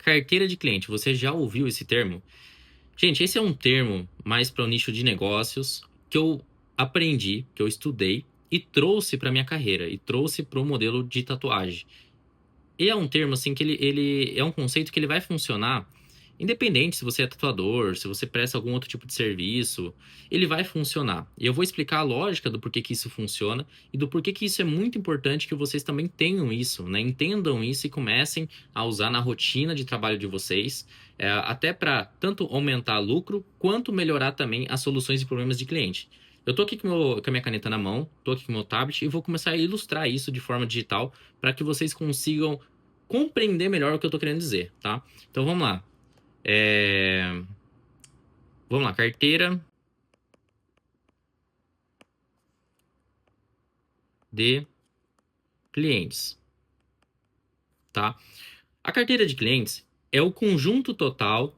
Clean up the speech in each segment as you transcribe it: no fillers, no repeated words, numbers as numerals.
Carteira de cliente, você já ouviu esse termo? Gente, esse é um termo mais para o nicho de negócios que eu aprendi, que eu estudei e trouxe para minha carreira e trouxe para o modelo de tatuagem. E é um termo assim que ele é um conceito que ele vai funcionar independente se você é tatuador, se você presta algum outro tipo de serviço, ele vai funcionar. E eu vou explicar a lógica do porquê que isso funciona e do porquê que isso é muito importante que vocês também tenham isso, né? Entendam isso e comecem a usar na rotina de trabalho de vocês, até para tanto aumentar lucro quanto melhorar também as soluções e problemas de cliente. Eu tô aqui com a minha caneta na mão, tô aqui com o meu tablet e vou começar a ilustrar isso de forma digital para que vocês consigam compreender melhor o que eu tô querendo dizer, tá? Então vamos lá. É, Vamos lá, carteira de clientes, tá? A carteira de clientes é o conjunto total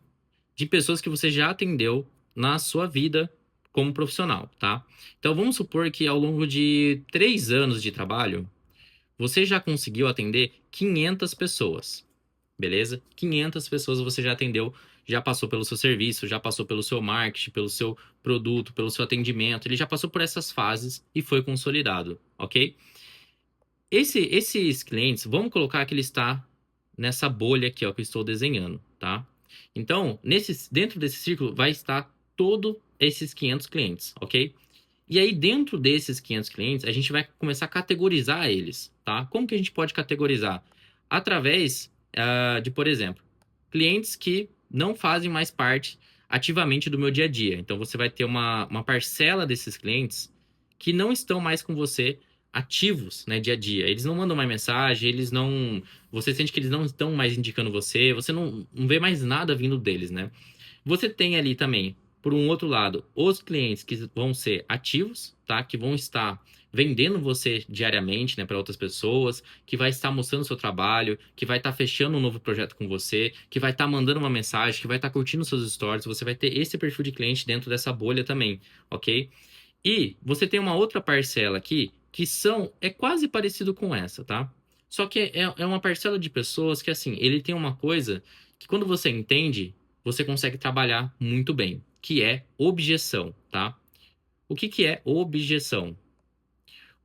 de pessoas que você já atendeu na sua vida como profissional, tá? Então vamos supor que ao longo de 3 anos de trabalho, você já conseguiu atender 500 pessoas, beleza? 500 pessoas você já atendeu, já passou pelo seu serviço, já passou pelo seu marketing, pelo seu produto, pelo seu atendimento, ele já passou por essas fases e foi consolidado, ok? Esses clientes, vamos colocar que ele está nessa bolha aqui, ó, que eu estou desenhando, tá? Então, dentro desse círculo vai estar todos esses 500 clientes, ok? E aí, dentro desses 500 clientes, a gente vai começar a categorizar eles, tá? Como que a gente pode categorizar? Através de, por exemplo, clientes que não fazem mais parte ativamente do meu dia a dia. Então, você vai ter uma parcela desses clientes que não estão mais com você ativos, né, dia a dia. Eles não mandam mais mensagem, eles não. Você sente que eles não estão mais indicando você, você não vê mais nada vindo deles, né? Você tem ali também, por um outro lado, os clientes que vão ser ativos, tá? Que vão estar vendendo você diariamente, né, para outras pessoas, que vai estar mostrando o seu trabalho, que vai estar fechando um novo projeto com você, que vai estar mandando uma mensagem, que vai estar curtindo seus stories. Você vai ter esse perfil de cliente dentro dessa bolha também, ok? E você tem uma outra parcela aqui que é quase parecido com essa, tá? Só que é uma parcela de pessoas que, assim, ele tem uma coisa que quando você entende, você consegue trabalhar muito bem, que é objeção, tá? O que que é objeção?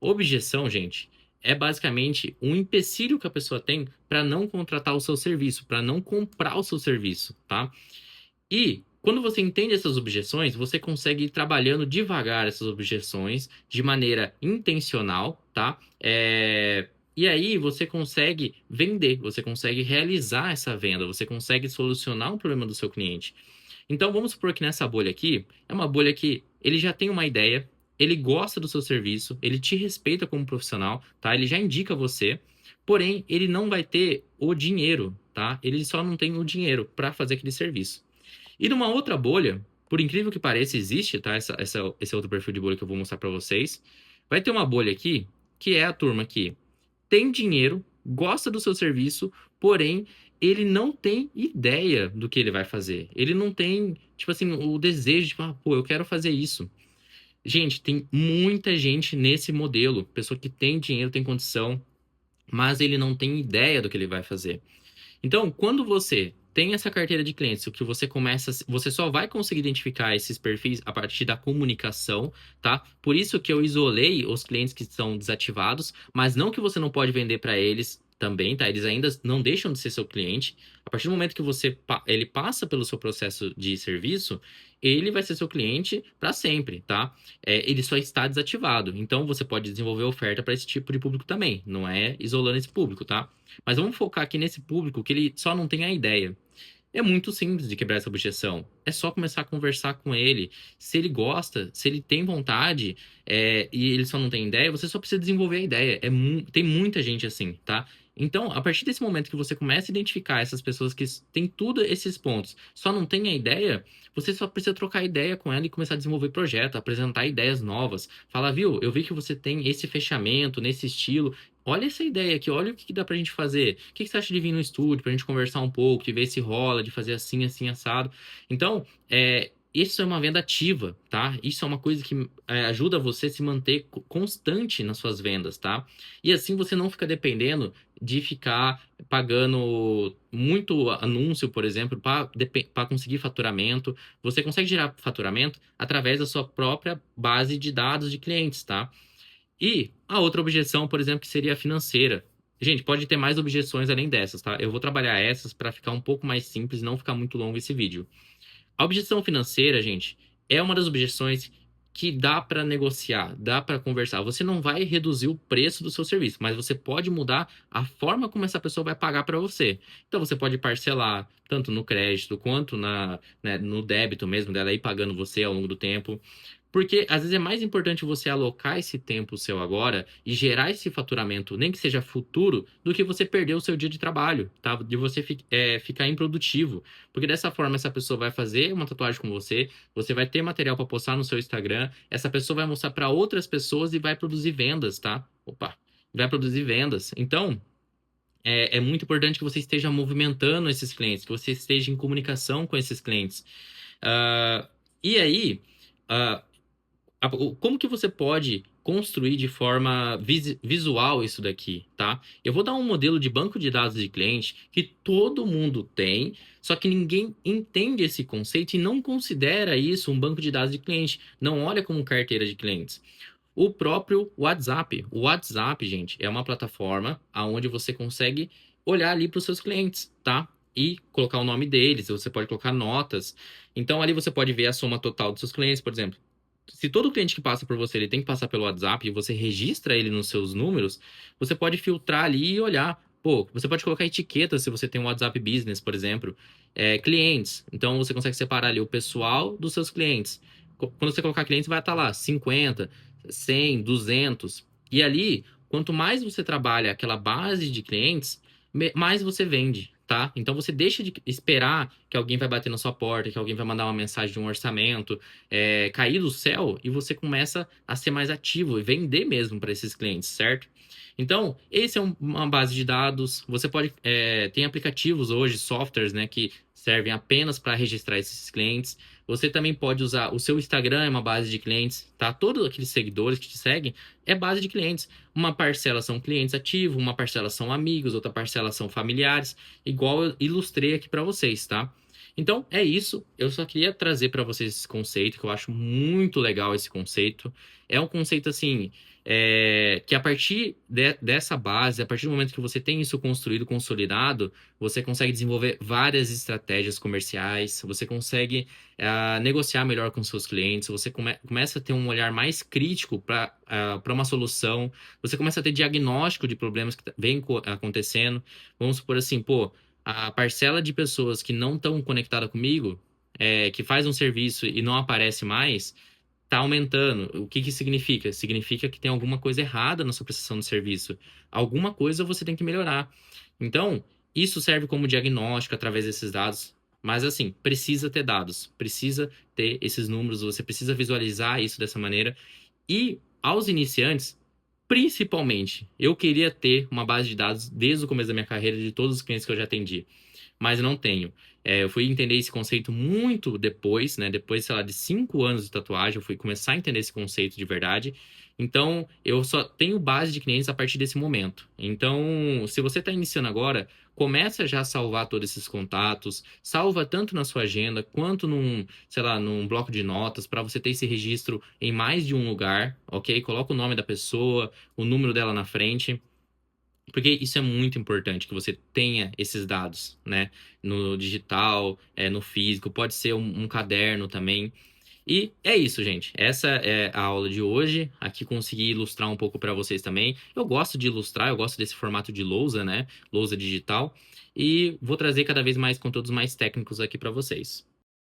Objeção, gente, é basicamente um empecilho que a pessoa tem para não contratar o seu serviço, para não comprar o seu serviço, tá? E quando você entende essas objeções, você consegue ir trabalhando devagar essas objeções de maneira intencional, tá? E aí você consegue vender, você consegue realizar essa venda, você consegue solucionar um problema do seu cliente. Então vamos supor que nessa bolha aqui é uma bolha que ele já tem uma ideia, ele gosta do seu serviço, ele te respeita como profissional, tá? Ele já indica você, porém ele não vai ter o dinheiro, tá? Ele só não tem o dinheiro para fazer aquele serviço. E numa outra bolha, por incrível que pareça, existe, tá? Esse outro perfil de bolha que eu vou mostrar para vocês. Vai ter uma bolha aqui, que é a turma que tem dinheiro, gosta do seu serviço, porém ele não tem ideia do que ele vai fazer. Ele não tem, tipo assim, o desejo de, pô, eu quero fazer isso. Gente, tem muita gente nesse modelo, pessoa que tem dinheiro, tem condição, mas ele não tem ideia do que ele vai fazer. Então, quando você tem essa carteira de clientes, o que você começa, você só vai conseguir identificar esses perfis a partir da comunicação, tá? Por isso que eu isolei os clientes que são desativados, mas não que você não pode vender para eles também, tá? Eles ainda não deixam de ser seu cliente. A partir do momento que ele passa pelo seu processo de serviço, ele vai ser seu cliente para sempre, tá? Ele só está desativado. Então, você pode desenvolver oferta para esse tipo de público também. Não é isolando esse público, tá? Mas vamos focar aqui nesse público que ele só não tem a ideia. É muito simples de quebrar essa objeção. É só começar a conversar com ele. Se ele gosta, se ele tem vontade, e ele só não tem ideia, você só precisa desenvolver a ideia. Tem muita gente assim, tá? Então, a partir desse momento que você começa a identificar essas pessoas que têm tudo esses pontos, só não tem a ideia, você só precisa trocar ideia com ela e começar a desenvolver projeto, apresentar ideias novas. Fala, viu? Eu vi que você tem esse fechamento nesse estilo. Olha essa ideia aqui, olha o que dá pra gente fazer. O que você acha de vir no estúdio pra gente conversar um pouco, de ver se rola, de fazer assim, assim, assado. Então, isso é uma venda ativa, tá? Isso é uma coisa que ajuda você a se manter constante nas suas vendas, tá? E assim você não fica dependendo de ficar pagando muito anúncio, por exemplo, para conseguir faturamento. Você consegue gerar faturamento através da sua própria base de dados de clientes, tá? E a outra objeção, por exemplo, que seria a financeira. Gente, pode ter mais objeções além dessas, tá? Eu vou trabalhar essas para ficar um pouco mais simples e não ficar muito longo esse vídeo. A objeção financeira, gente, é uma das objeções que dá para negociar, dá para conversar. Você não vai reduzir o preço do seu serviço, mas você pode mudar a forma como essa pessoa vai pagar para você. Então você pode parcelar tanto no crédito quanto no débito mesmo dela ir pagando você ao longo do tempo. Porque às vezes é mais importante você alocar esse tempo seu agora e gerar esse faturamento, nem que seja futuro, do que você perder o seu dia de trabalho, tá? De você ficar improdutivo. Porque dessa forma, essa pessoa vai fazer uma tatuagem com você, você vai ter material para postar no seu Instagram, essa pessoa vai mostrar para outras pessoas e vai produzir vendas, tá? Opa, vai produzir vendas. Então, é muito importante que você esteja movimentando esses clientes, que você esteja em comunicação com esses clientes. Ah, e aí. ah, como que você pode construir de forma visual isso daqui, tá? Eu vou dar um modelo de banco de dados de cliente que todo mundo tem, só que ninguém entende esse conceito e não considera isso um banco de dados de cliente, não olha como carteira de clientes. O próprio WhatsApp. O WhatsApp, gente, é uma plataforma onde você consegue olhar ali para os seus clientes, tá? E colocar o nome deles, você pode colocar notas. Então ali você pode ver a soma total dos seus clientes, por exemplo. Se todo cliente que passa por você, ele tem que passar pelo WhatsApp e você registra ele nos seus números, você pode filtrar ali e olhar. Pô, você pode colocar etiquetas se você tem um WhatsApp Business, por exemplo. Clientes. Então você consegue separar ali o pessoal dos seus clientes. Quando você colocar clientes, vai estar lá 50, 100, 200. E ali, quanto mais você trabalha aquela base de clientes, mais você vende, tá? Então você deixa de esperar que alguém vai bater na sua porta, que alguém vai mandar uma mensagem de um orçamento, cair do céu e você começa a ser mais ativo e vender mesmo para esses clientes, certo? Então, esse é uma base de dados. Você pode. Tem aplicativos hoje, softwares, né, que servem apenas para registrar esses clientes. Você também pode usar. O seu Instagram é uma base de clientes, tá? Todos aqueles seguidores que te seguem é base de clientes. Uma parcela são clientes ativos, uma parcela são amigos, outra parcela são familiares, igual eu ilustrei aqui para vocês, tá? Então, é isso. Eu só queria trazer para vocês esse conceito, que eu acho muito legal esse conceito. É um conceito assim, que a partir dessa base, a partir do momento que você tem isso construído, consolidado, você consegue desenvolver várias estratégias comerciais, você consegue negociar melhor com seus clientes, você começa a ter um olhar mais crítico para uma solução, você começa a ter diagnóstico de problemas que vêm acontecendo. Vamos supor assim, pô, a parcela de pessoas que não estão conectadas comigo, que faz um serviço e não aparece mais, tá aumentando. O que que significa? Significa que tem alguma coisa errada na sua prestação de serviço. Alguma coisa você tem que melhorar. Então, isso serve como diagnóstico através desses dados. Mas assim, precisa ter dados, precisa ter esses números, você precisa visualizar isso dessa maneira. E aos iniciantes, principalmente, eu queria ter uma base de dados desde o começo da minha carreira de todos os clientes que eu já atendi, mas eu não tenho. Eu fui entender esse conceito muito depois, né? Depois, sei lá, de 5 anos de tatuagem, eu fui começar a entender esse conceito de verdade. Então, eu só tenho base de clientes a partir desse momento. Então, se você está iniciando agora, começa já a salvar todos esses contatos, salva tanto na sua agenda quanto num, sei lá, num bloco de notas para você ter esse registro em mais de um lugar, ok? Coloca o nome da pessoa, o número dela na frente. Porque isso é muito importante, que você tenha esses dados, né? No digital, no físico, pode ser um caderno também. E é isso, gente. Essa é a aula de hoje. Aqui consegui ilustrar um pouco para vocês também. Eu gosto de ilustrar, eu gosto desse formato de lousa, né? Lousa digital. E vou trazer cada vez mais conteúdos mais técnicos aqui para vocês.